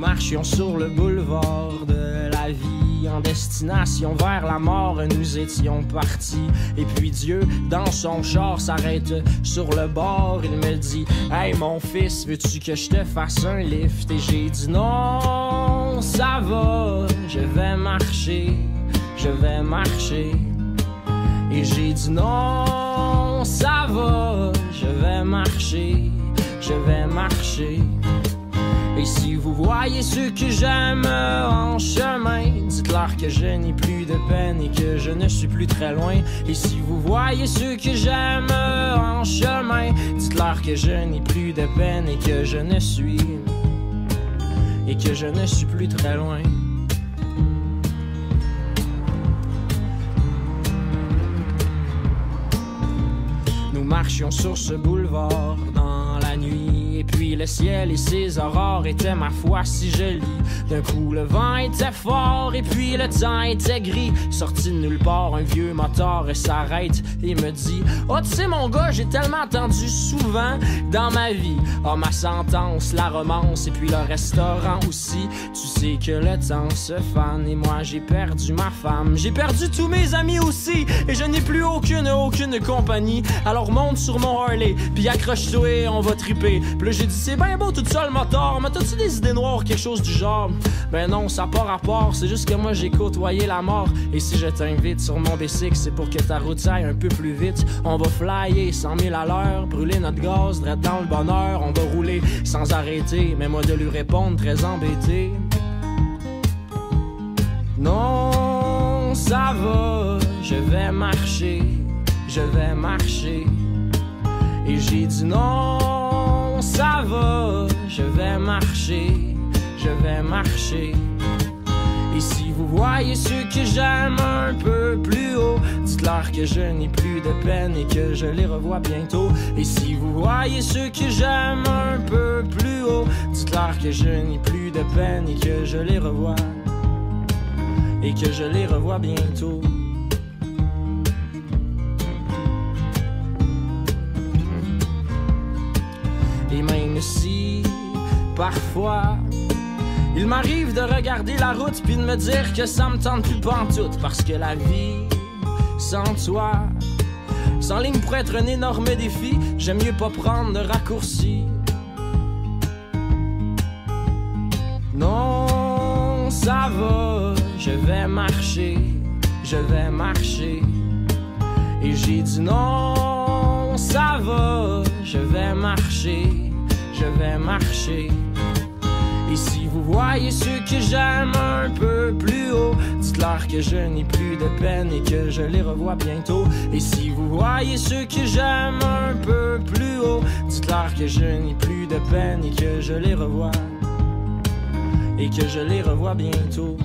marchions sur le boulevard de la vie, en destination vers la mort, nous étions partis. Et puis Dieu, dans son char, s'arrête sur le bord. Il me dit: hey mon fils, veux-tu que je te fasse un lift? Et j'ai dit non, ça va, je vais marcher, je vais marcher. Et j'ai dit non, ça va, je vais marcher, je vais marcher. Et si vous voyez ceux que j'aime en chemin, dites-leur que je n'ai plus de peine et que je ne suis plus très loin. Et si vous voyez ceux que j'aime en chemin, dites-leur que je n'ai plus de peine et que je ne suis plus très loin. Nous marchions sur ce boulevard dans la nuit, et puis le ciel et ses aurores étaient ma foi si jolis. D'un coup le vent était fort et puis le temps était gris. Sorti de nulle part, un vieux moteur s'arrête et me dit: oh tu sais mon gars, j'ai tellement entendu souvent dans ma vie, oh ma sentence, la romance et puis le restaurant aussi. Tu sais que le temps se fane et moi j'ai perdu ma femme, j'ai perdu tous mes amis aussi, et je n'ai plus aucune compagnie. Alors monte sur mon Harley, puis accroche-toi et on va triper. Puis là j'ai dit: c'est bien beau tout ça le moteur, mais t'as-tu des idées noires, quelque chose du genre? Ben non, ça n'a pas rapport, c'est juste que moi j'ai côtoyé la mort. Et si je t'invite sur mon bicycle, c'est pour que ta route aille un peu plus vite. On va flyer 100 000 à l'heure, brûler notre gaz, direct dans le bonheur. On va rouler sans arrêter, mais moi de lui répondre très embêté: non, ça va, je vais marcher, je vais marcher. Et j'ai dit non, ça va, je vais marcher, je vais marcher. Et si vous voyez ceux que j'aime un peu plus haut, dites-leur que je n'ai plus de peine et que je les revois bientôt. Et si vous voyez ceux que j'aime un peu plus haut, dites-leur que je n'ai plus de peine et que je les revois, et que je les revois bientôt. Et même si, parfois, il m'arrive de regarder la route puis de me dire que ça me tente plus pantoute, parce que la vie, sans toi, sans ligne pourrait être un énorme défi. J'aime mieux pas prendre de raccourcis. Non, ça va, je vais marcher, je vais marcher. Et j'ai dit non, ça va, je vais marcher, je vais marcher. Et si vous voyez ceux que j'aime un peu plus haut, dites-leur que je n'ai plus de peine et que je les revois bientôt. Et si vous voyez ceux que j'aime un peu plus haut, dites-leur que je n'ai plus de peine et que je les revois, et que je les revois bientôt.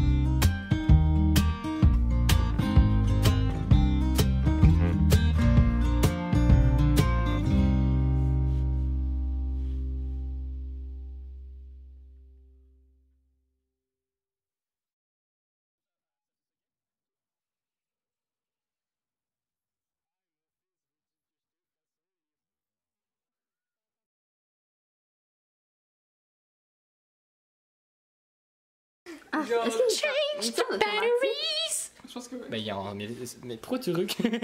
Ah, est-ce que change the batteries? Je pense que oui. Ben, mais pourquoi tu recules?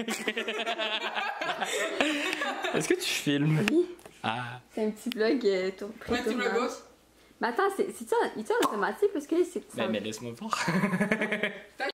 Est-ce que tu filmes? Oui. Ah. C'est un petit vlog Ouais, tu me le bosses? Mais attends, c'est-tu en automatique parce que c'est... Ben, mais laisse-moi voir.